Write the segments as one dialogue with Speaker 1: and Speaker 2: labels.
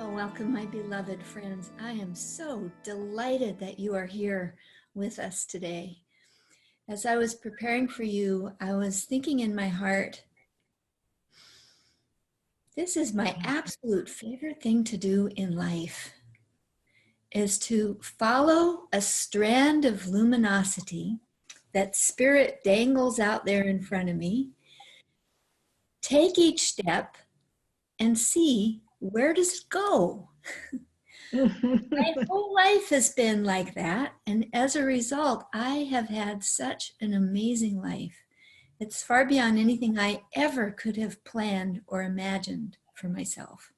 Speaker 1: Oh, welcome, my beloved friends. I am so delighted that you are here with us today. As I was preparing for you, I was thinking in my heart, this is my absolute favorite thing to do in life, is to follow a strand of luminosity that spirit dangles out there in front of me, take each step and see, where does it go? My whole life has been like that, and as a result, I have had such an amazing life. It's far beyond anything I ever could have planned or imagined for myself.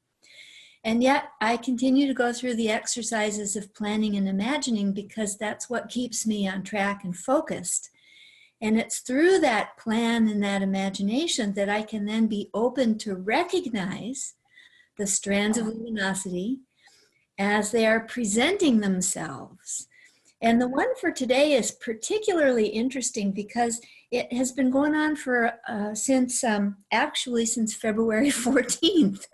Speaker 1: And yet, I continue to go through the exercises of planning and imagining because that's what keeps me on track and focused. And it's through that plan and that imagination that I can then be open to recognize the strands of luminosity as they are presenting themselves. And the one for today is particularly interesting because it has been going on for since February 14th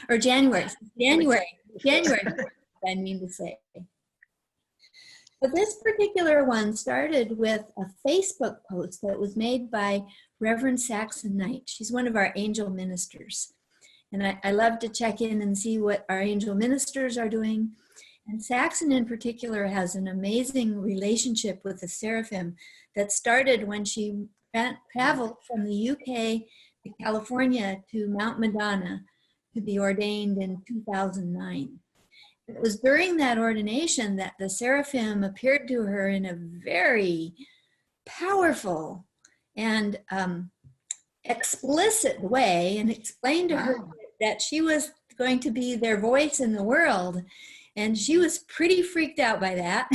Speaker 1: or January, I mean to say. But this particular one started with a Facebook post that was made by Reverend Saxon Knight. She's one of our angel ministers. And I love to check in and see what our angel ministers are doing. And Saxon in particular has an amazing relationship with the seraphim that started when she traveled from the UK to California to Mount Madonna to be ordained in 2009. It was during that ordination that the seraphim appeared to her in a very powerful and explicit way and explained to her that she was going to be their voice in the world. And she was pretty freaked out by that.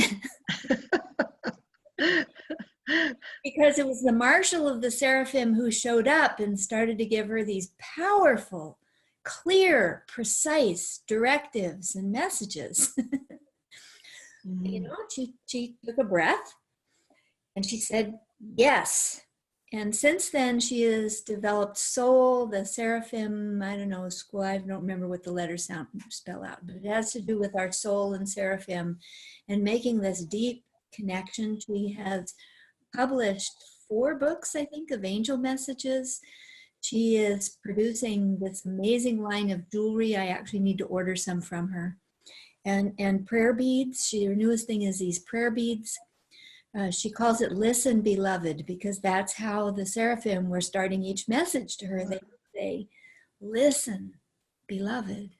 Speaker 1: Because it was the marshal of the seraphim who showed up and started to give her these powerful, clear, precise directives and messages. You know, she took a breath and she said, yes. And since then, she has developed soul, the seraphim, I don't know, school, I don't remember what the letters spell out, but it has to do with our soul and seraphim and making this deep connection. She has published 4 books, I think, of angel messages. She is producing this amazing line of jewelry. I actually need to order some from her. And prayer beads. Her newest thing is these prayer beads. She calls it "Listen, Beloved," because that's how the seraphim were starting each message to her. They would say, "Listen, beloved."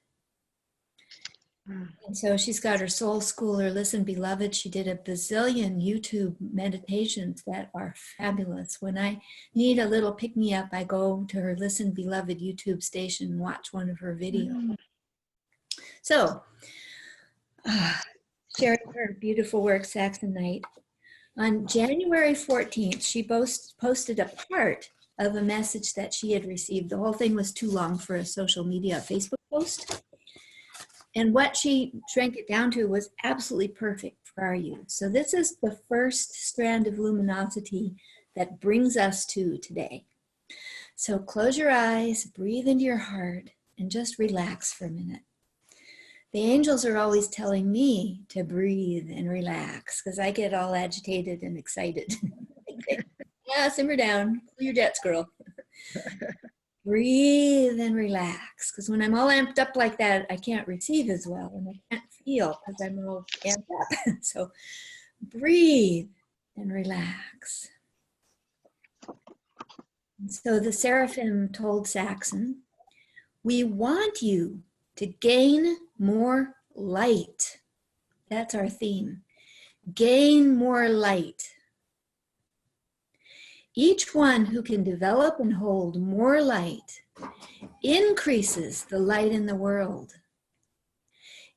Speaker 1: And so she's got her soul school, her "Listen, Beloved." She did a bazillion YouTube meditations that are fabulous. When I need a little pick-me-up, I go to her "Listen, Beloved" YouTube station and watch one of her videos. So, sharing her beautiful work, Saxon Knight. On January 14th, she posted a part of a message that she had received. The whole thing was too long for a social media Facebook post. And what she shrank it down to was absolutely perfect for our use. So this is the first strand of luminosity that brings us to today. So close your eyes, breathe into your heart, and just relax for a minute. The angels are always telling me to breathe and relax because I get all agitated and excited. Yeah, simmer down, cool your jets, girl. Breathe and relax, because when I'm all amped up like that, I can't receive as well, and I can't feel because I'm all amped up. So breathe and relax. And so the seraphim told Saxon, we want you to gain more light. That's our theme. Gain more light. Each one who can develop and hold more light increases the light in the world.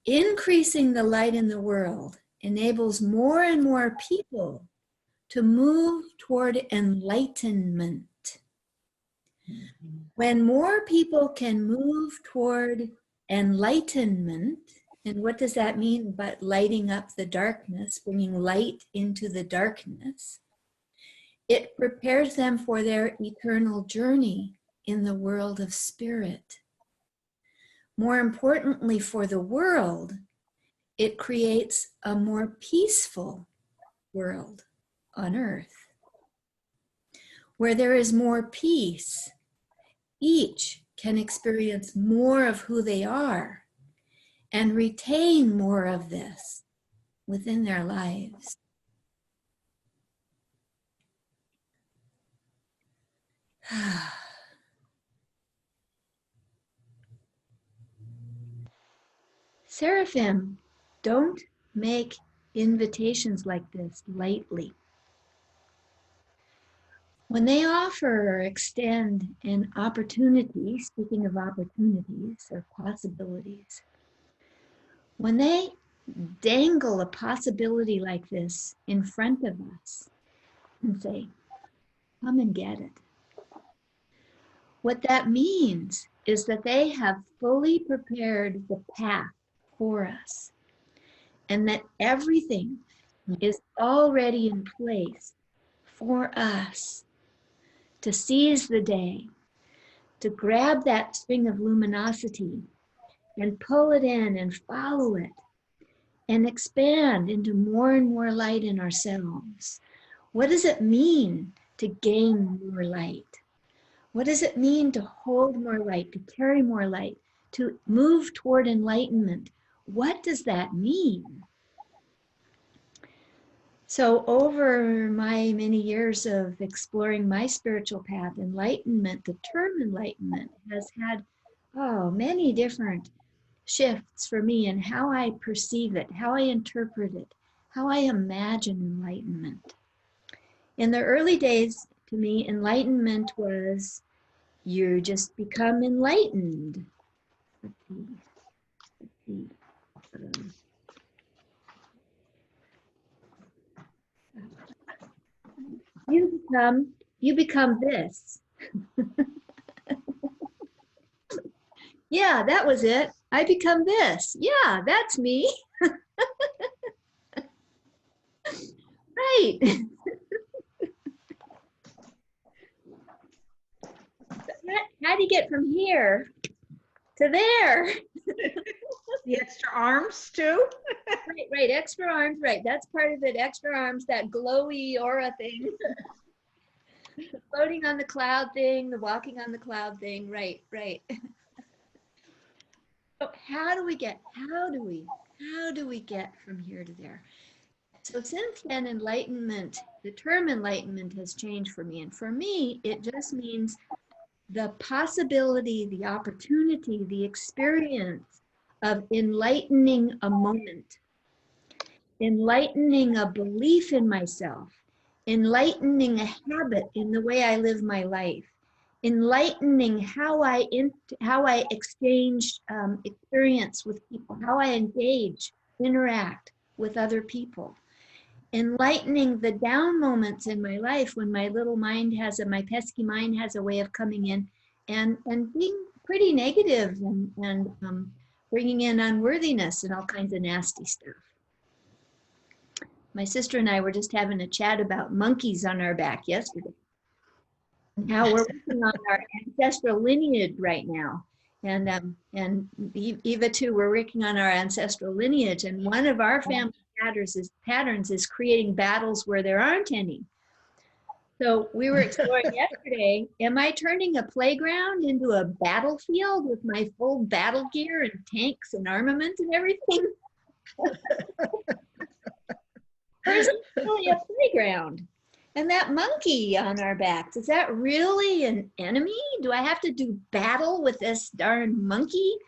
Speaker 1: Increasing the light in the world enables more and more people to move toward enlightenment. When more people can move toward enlightenment, and what does that mean but lighting up the darkness, bringing light into the darkness? It prepares them for their eternal journey in the world of spirit. more importantly for the world, it creates a more peaceful world on earth. Where there is more peace, each can experience more of who they are and retain more of this within their lives. Seraphim don't make invitations like this lightly. When they offer or extend an opportunity, speaking of opportunities or possibilities, when they dangle a possibility like this in front of us and say, come and get it. What that means is that they have fully prepared the path for us and that everything is already in place for us to seize the day, to grab that string of luminosity and pull it in and follow it and expand into more and more light in ourselves. What does it mean to gain more light? What does it mean to hold more light, to carry more light, to move toward enlightenment? What does that mean? So over my many years of exploring my spiritual path, enlightenment, the term enlightenment has had many different shifts for me in how I perceive it, how I interpret it, how I imagine enlightenment. In the early days, to me, enlightenment was you just become enlightened. You become this. Yeah, that was it. I become this. Yeah, that's me. Right. How do you get from here to there?
Speaker 2: The extra arms too?
Speaker 1: Right, extra arms, right. That's part of it, extra arms, that glowy aura thing. The floating on the cloud thing, the walking on the cloud thing, right. So how do we get from here to there? So since then, enlightenment, the term enlightenment has changed for me. And for me, it just means the possibility, the opportunity, the experience of enlightening a moment, enlightening a belief in myself, enlightening a habit in the way I live my life, enlightening how I exchange experience with people, how I engage, interact with other people, enlightening the down moments in my life when my little mind my pesky mind has a way of coming in and being pretty negative and bringing in unworthiness and all kinds of nasty stuff. My sister and I were just having a chat about monkeys on our back yesterday and how we're working on our ancestral lineage right now. And Eva too, we're working on our ancestral lineage. And one of our family patterns is creating battles where there aren't any. So we were exploring yesterday, am I turning a playground into a battlefield with my full battle gear and tanks and armament and everything? Or is it really a playground? And that monkey on our backs, is that really an enemy? Do I have to do battle with this darn monkey?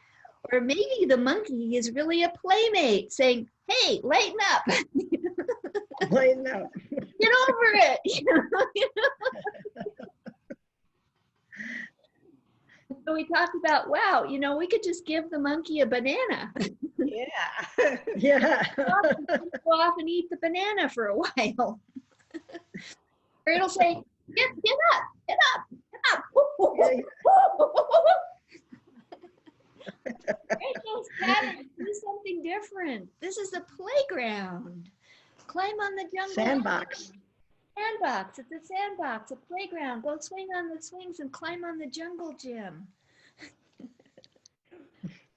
Speaker 1: Or maybe the monkey is really a playmate saying, hey, lighten up.
Speaker 2: Lighten up.
Speaker 1: Get over it. So we talked about, wow, we could just give the monkey a banana.
Speaker 2: Yeah. Yeah.
Speaker 1: Go off and eat the banana for a while. Or it'll say, get up. Do something different. This is a playground. Climb on the jungle.
Speaker 2: Sandbox.
Speaker 1: Sandbox. It's a sandbox, a playground. Go swing on the swings and climb on the jungle gym.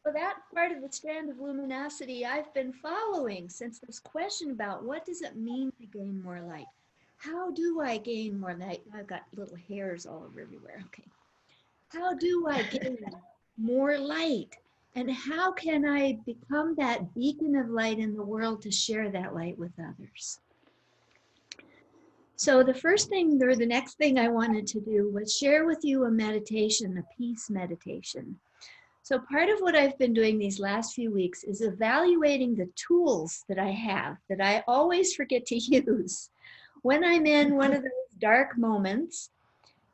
Speaker 1: So that part of the strand of luminosity I've been following since this question about what does it mean to gain more light? How do I gain more light? I've got little hairs all over everywhere. Okay. How do I gain more light? And how can I become that beacon of light in the world to share that light with others? So the first thing, or the next thing I wanted to do was share with you a meditation, a peace meditation. So part of what I've been doing these last few weeks is evaluating the tools that I have that I always forget to use when I'm in one of those dark moments.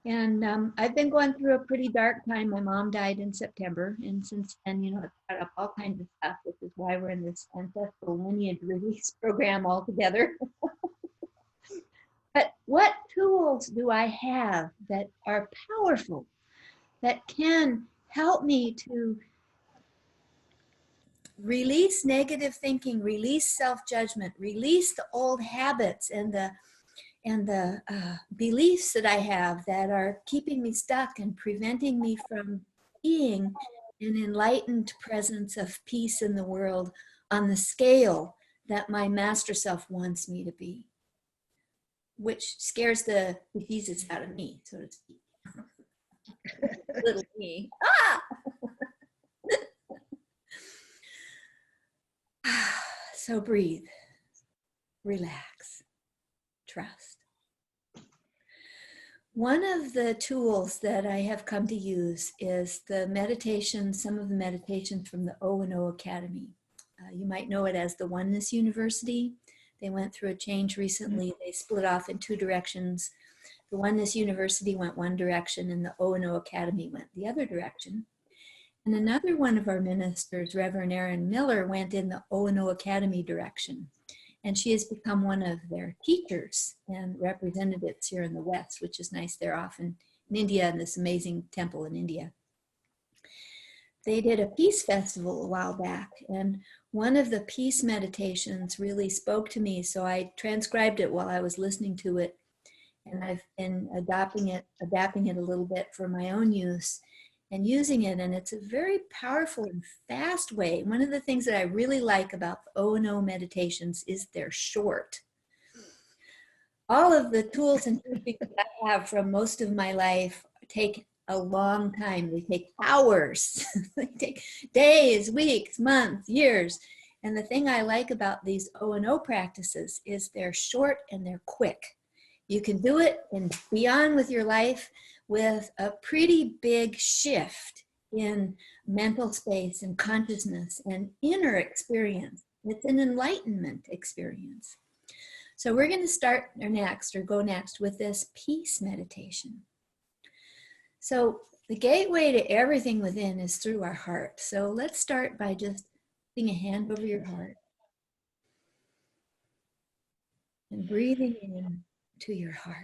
Speaker 1: And I've been going through a pretty dark time. My mom died in September. And since then, you know, it's brought up all kinds of stuff, which is why we're in this ancestral lineage release program all together. But what tools do I have that are powerful, that can help me to release negative thinking, release self-judgment, release the old habits and the beliefs that I have that are keeping me stuck and preventing me from being an enlightened presence of peace in the world on the scale that my master self wants me to be, which scares the Jesus out of me, so to speak. Little me. So breathe, relax, trust. One of the tools that I have come to use is the meditation, some of the meditations from the O&O Academy. You might know it as the Oneness University. They went through a change recently. They split off in two directions. The Oneness University went one direction and the O&O Academy went the other direction. And another one of our ministers, Reverend Erin Miller, went in the O&O Academy direction. And she has become one of their teachers and representatives here in the West, which is nice. They're off in India, in this amazing temple in India. They did a peace festival a while back, and one of the peace meditations really spoke to me, so I transcribed it while I was listening to it, and I've been adapting it a little bit for my own use and using it, and it's a very powerful and fast way. One of the things that I really like about the O&O meditations is they're short. All of the tools and teachings that I have from most of my life take a long time. They take hours. They take days, weeks, months, years. And the thing I like about these O&O practices is they're short and they're quick. You can do it and be on with your life with a pretty big shift in mental space and consciousness and inner experience. It's an enlightenment experience. So we're going to start go next with this peace meditation. So the gateway to everything within is through our heart. So let's start by just putting a hand over your heart and breathing in to your heart.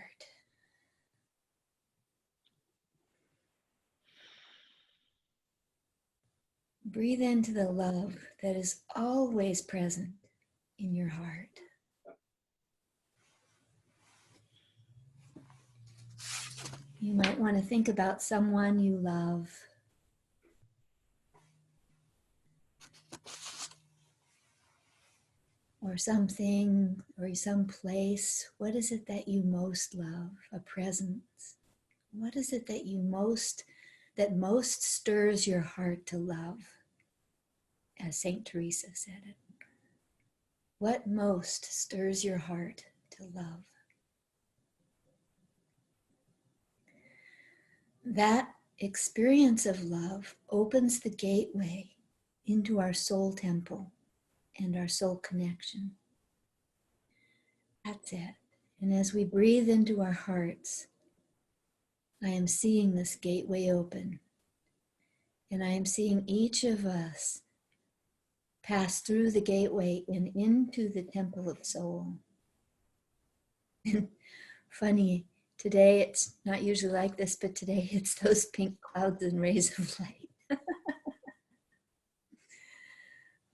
Speaker 1: Breathe into the love that is always present in your heart. You might want to think about someone you love. Or something, or some place. What is it that you most love? A presence. What is it that that most stirs your heart to love? As Saint Teresa said it. What most stirs your heart to love? That experience of love opens the gateway into our soul temple and our soul connection. That's it. And as we breathe into our hearts, I am seeing this gateway open. And I am seeing each of us pass through the gateway and into the temple of soul. And funny, today it's not usually like this, but today it's those pink clouds and rays of light.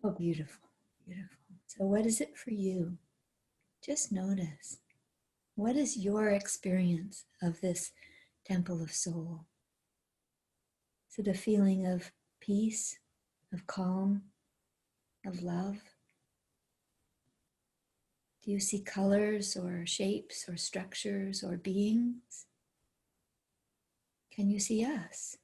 Speaker 1: Oh, beautiful, beautiful. So what is it for you? Just notice. What is your experience of this temple of soul? Is it a feeling of peace, of calm, of love? Do you see colors or shapes or structures or beings? Can you see us?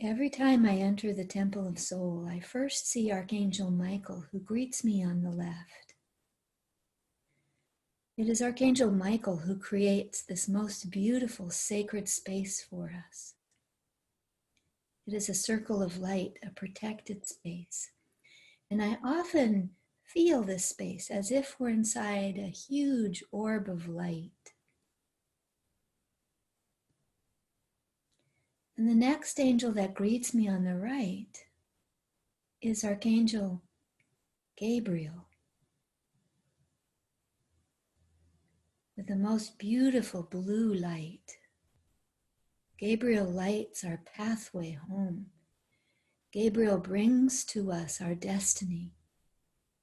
Speaker 1: Every time I enter the Temple of Soul, I first see Archangel Michael, who greets me on the left. It is Archangel Michael who creates this most beautiful sacred space for us. It is a circle of light, a protected space. And I often feel this space as if we're inside a huge orb of light. And the next angel that greets me on the right is Archangel Gabriel, with the most beautiful blue light. Gabriel lights our pathway home. Gabriel brings to us our destiny,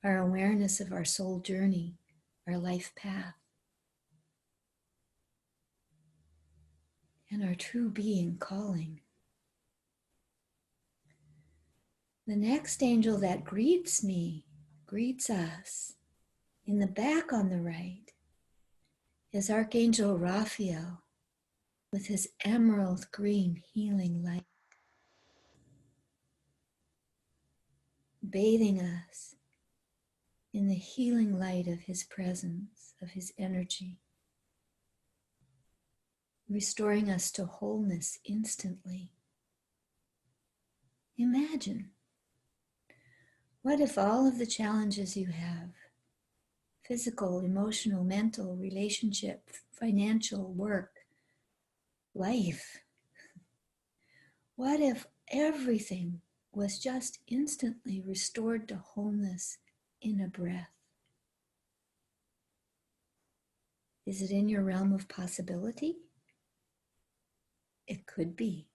Speaker 1: our awareness of our soul journey, our life path, and our true being calling. The next angel that greets us, in the back on the right, is Archangel Raphael with his emerald green healing light, bathing us in the healing light of his presence, of his energy, restoring us to wholeness instantly. Imagine, what if all of the challenges you have, physical, emotional, mental, relationship, financial, work, life, what if everything was just instantly restored to wholeness in a breath? Is it in your realm of possibility? It could be.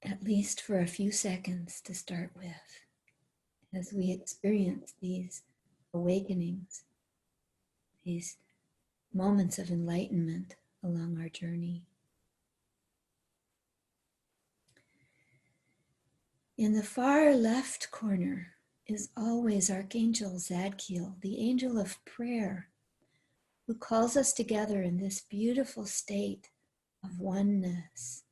Speaker 1: At least for a few seconds to start with, as we experience these awakenings, these moments of enlightenment along our journey. In the far left corner is always Archangel Zadkiel, the angel of prayer, who calls us together in this beautiful state of oneness.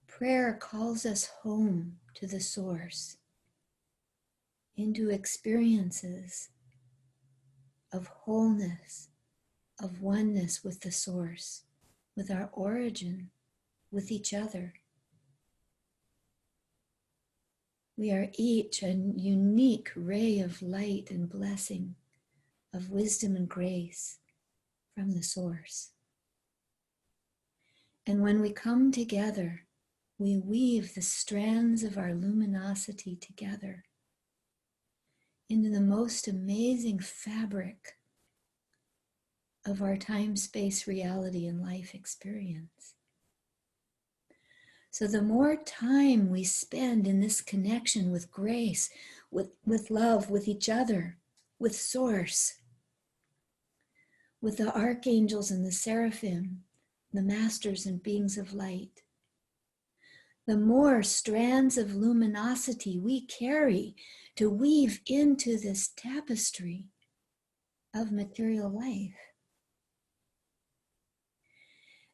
Speaker 1: Prayer calls us home to the source, into experiences of wholeness, of oneness with the source, with our origin, with each other. We are each a unique ray of light and blessing, of wisdom and grace from the source. And when we come together, we weave the strands of our luminosity together into the most amazing fabric of our time-space reality and life experience. So the more time we spend in this connection with grace, with love, with each other, with Source, with the archangels and the seraphim, the masters and beings of light, the more strands of luminosity we carry to weave into this tapestry of material life.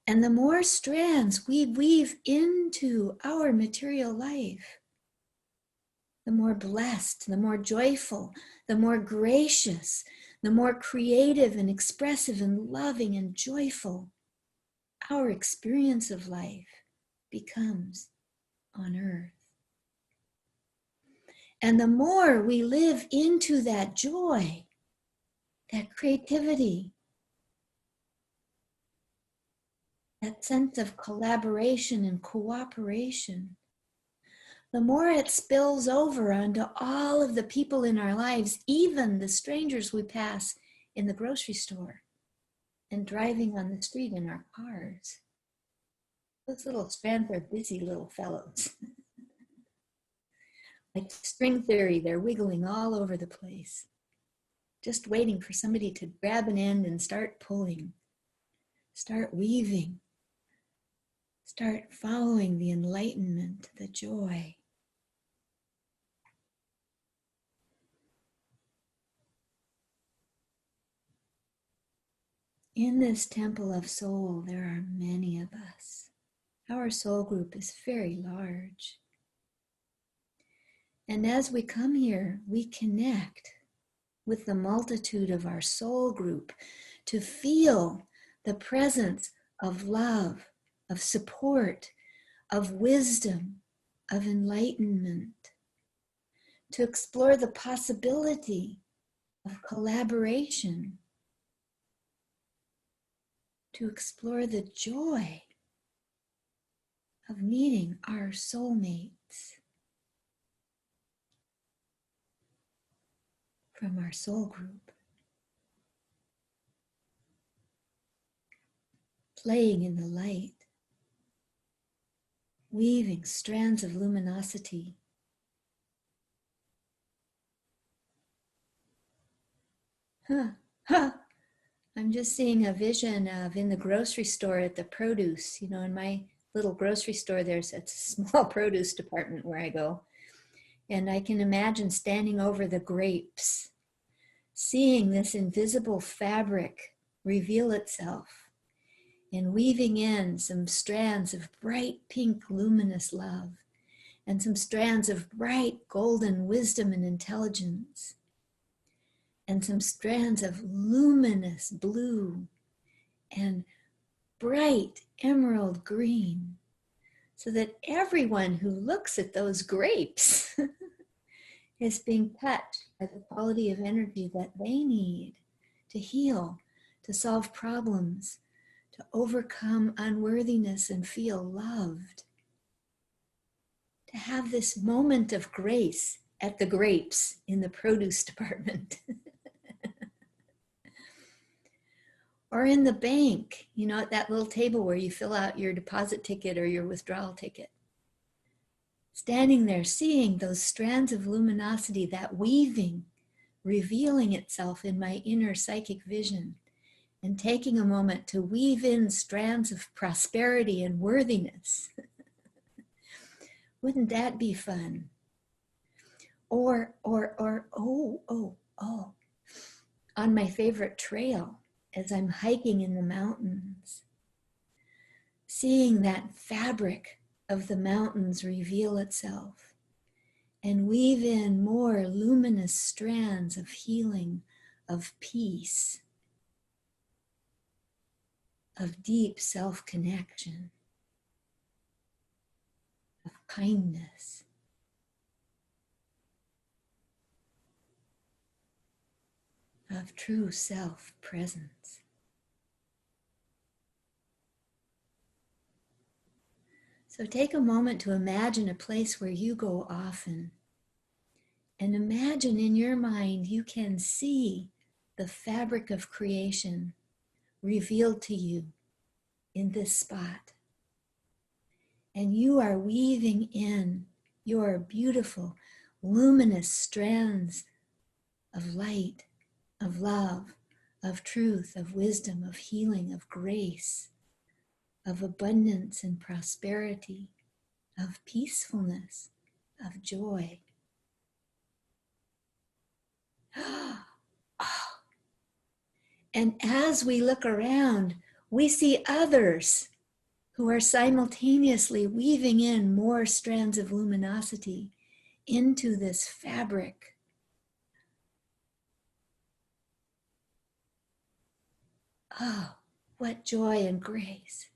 Speaker 1: And the more strands we weave into our material life, the more blessed, the more joyful, the more gracious, the more creative and expressive and loving and joyful our experience of life becomes on earth. And the more we live into that joy, that creativity, that sense of collaboration and cooperation, the more it spills over onto all of the people in our lives, even the strangers we pass in the grocery store and driving on the street in our cars. Those little strands are busy little fellows. Like string theory, they're wiggling all over the place, just waiting for somebody to grab an end and start pulling, start weaving, start following the enlightenment, the joy. In this temple of soul, there are many of us. Our soul group is very large. And as we come here, we connect with the multitude of our soul group to feel the presence of love, of support, of wisdom, of enlightenment, to explore the possibility of collaboration, to explore the joy of meeting our soulmates from our soul group, playing in the light, weaving strands of luminosity. I'm just seeing a vision of in the grocery store at the produce. You know, in my little grocery store, there's a small produce department where I go. And I can imagine standing over the grapes, seeing this invisible fabric reveal itself and weaving in some strands of bright pink luminous love and some strands of bright golden wisdom and intelligence and some strands of luminous blue and bright emerald green, so that everyone who looks at those grapes is being touched by the quality of energy that they need to heal, to solve problems, to overcome unworthiness and feel loved. To have this moment of grace at the grapes in the produce department. Or in the bank, you know, at that little table where you fill out your deposit ticket or your withdrawal ticket. Standing there, seeing those strands of luminosity, that weaving, revealing itself in my inner psychic vision, and taking a moment to weave in strands of prosperity and worthiness. Wouldn't that be fun? Or, on my favorite trail, as I'm hiking in the mountains, seeing that fabric of the mountains reveal itself and weave in more luminous strands of healing, of peace, of deep self-connection, of kindness. Of true self-presence. So take a moment to imagine a place where you go often. And imagine in your mind you can see the fabric of creation revealed to you in this spot. And you are weaving in your beautiful, luminous strands of light, of love, of truth, of wisdom, of healing, of grace, of abundance and prosperity, of peacefulness, of joy. And as we look around, we see others who are simultaneously weaving in more strands of luminosity into this fabric. Oh, what joy and grace.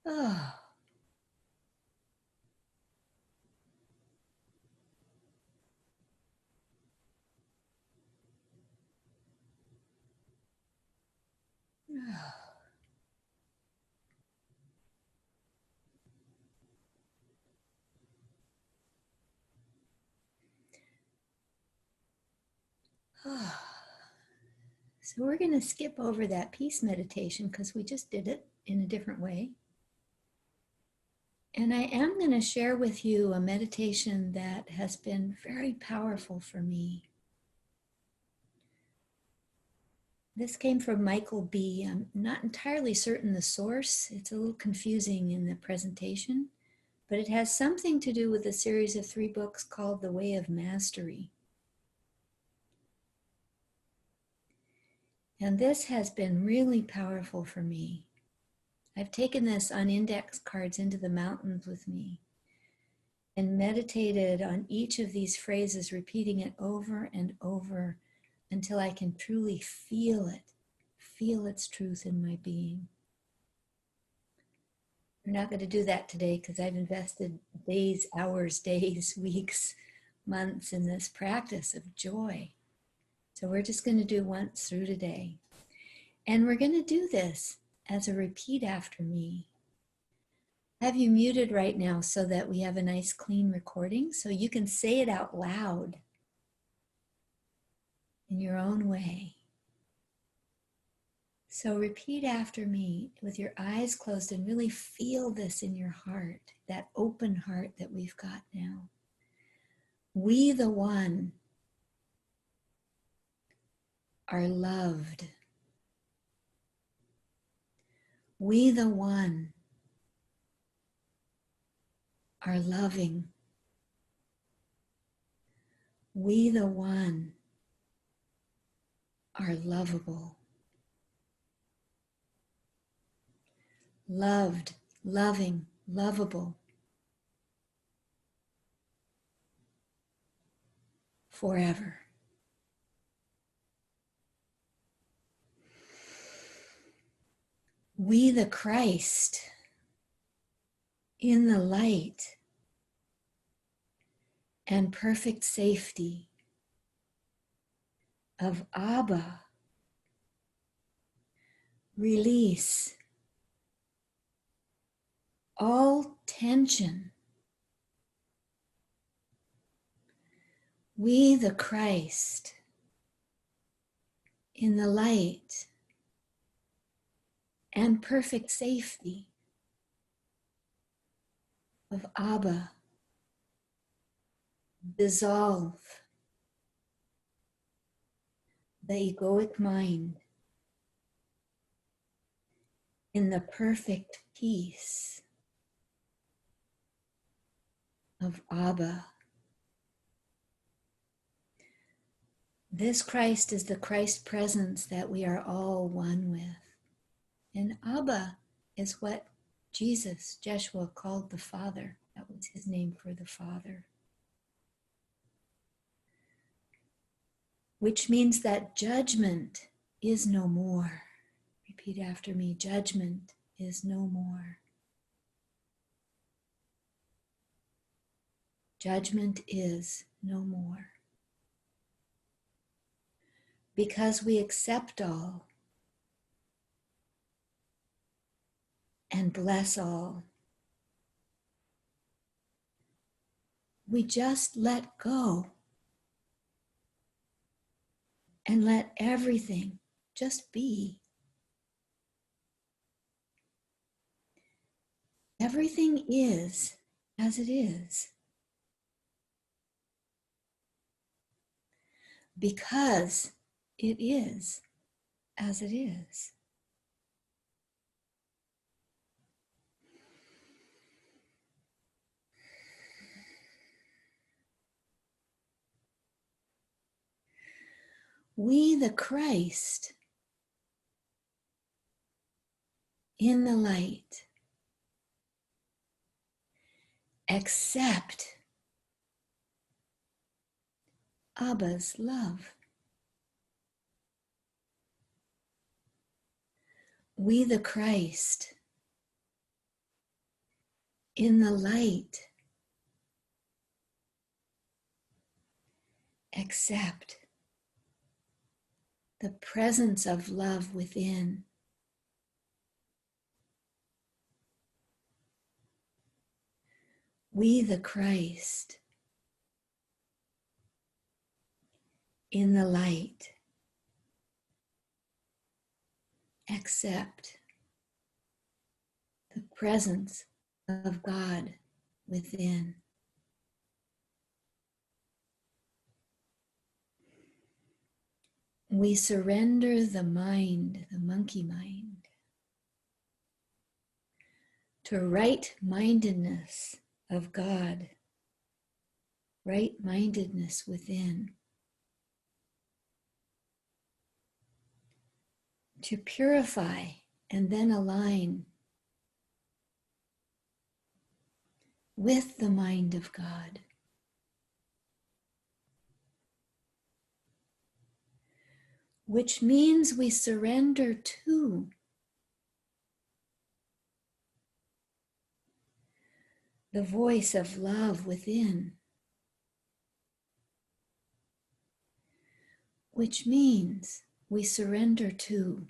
Speaker 1: Oh. Oh. So we're going to skip over that peace meditation because we just did it in a different way. And I am going to share with you a meditation that has been very powerful for me. This came from Michael B. I'm not entirely certain the source. It's a little confusing in the presentation, but it has something to do with a series of 3 books called The Way of Mastery. And this has been really powerful for me. I've taken this on index cards into the mountains with me and meditated on each of these phrases, repeating it over and over until I can truly feel it, feel its truth in my being. We're not going to do that today because I've invested days, hours, days, weeks, months in this practice of joy. So we're just going to do once through today. And we're going to do this as a repeat after me. I have you muted right now so that we have a nice clean recording so you can say it out loud in your own way. So repeat after me with your eyes closed and really feel this in your heart, that open heart that we've got now. We, the one, are loved. We, the one, are loving. We, the one, are lovable. Loved, loving, lovable. Forever. We, the Christ, in the light and perfect safety of Abba, release all tension. We, the Christ, in the light and perfect safety of Abba, dissolve the egoic mind in the perfect peace of Abba. This Christ is the Christ presence that we are all one with. And Abba is what Jesus, Jeshua, called the Father. That was his name for the Father. Which means that judgment is no more. Repeat after me, judgment is no more. Judgment is no more. Because we accept all and bless all. We just let go and let everything just be. Everything is as it is. Because it is as it is. We, the Christ, in the light, accept Abba's love. We, the Christ, in the light, accept the presence of love within. We, the Christ, in the light, accept the presence of God within. We surrender the mind, the monkey mind, to right-mindedness of God, right-mindedness within, to purify and then align with the mind of God. Which means we surrender to the voice of love within. Which means we surrender to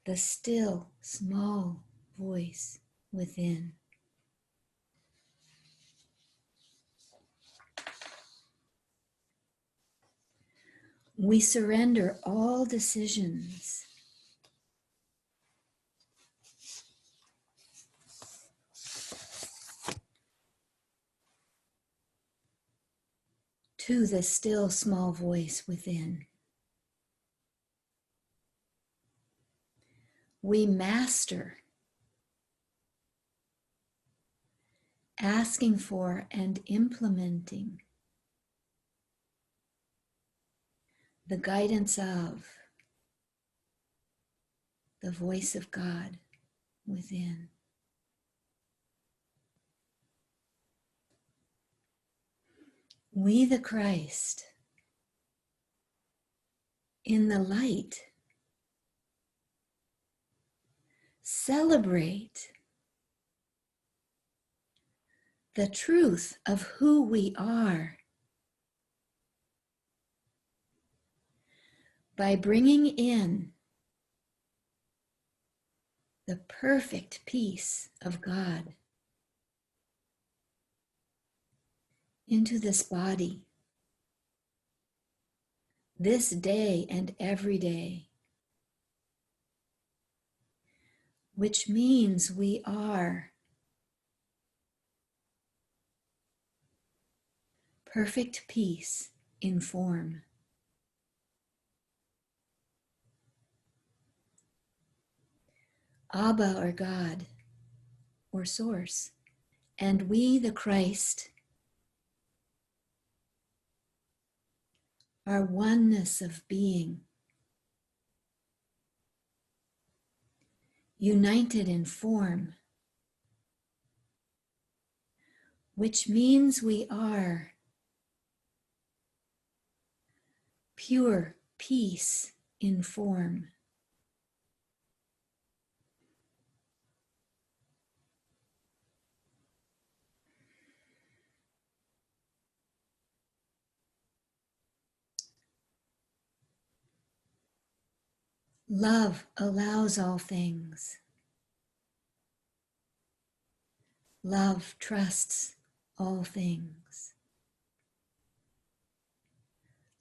Speaker 1: the still, small voice within. We surrender all decisions to the still, small voice within. We master asking for and implementing the guidance of the voice of God within. We, the Christ, in the light, celebrate the truth of who we are by bringing in the perfect peace of God into this body, this day and every day, which means we are perfect peace in form. Abba, or God, or Source, and we, the Christ, are oneness of being, united in form, which means we are pure peace in form. Love allows all things. Love trusts all things.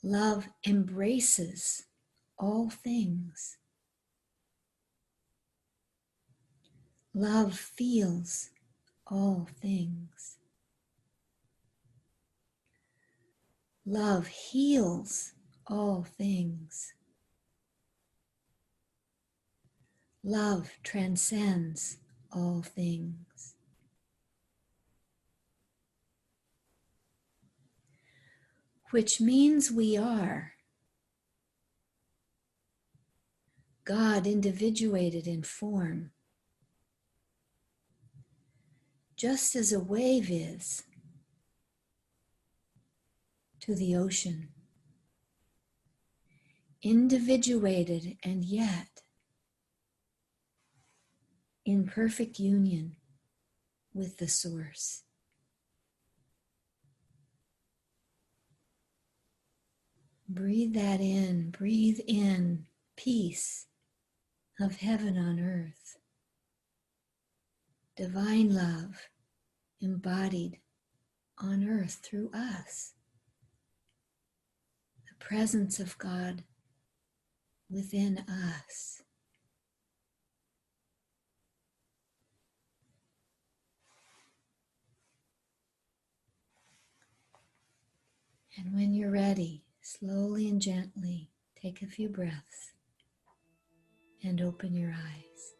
Speaker 1: Love embraces all things. Love feels all things. Love heals all things. Love transcends all things. Which means we are God individuated in form, just as a wave is to the ocean, individuated and yet in perfect union with the source. Breathe that in, breathe in peace of heaven on earth, divine love embodied on earth through us, the presence of God within us. And when you're ready, slowly and gently take a few breaths and open your eyes.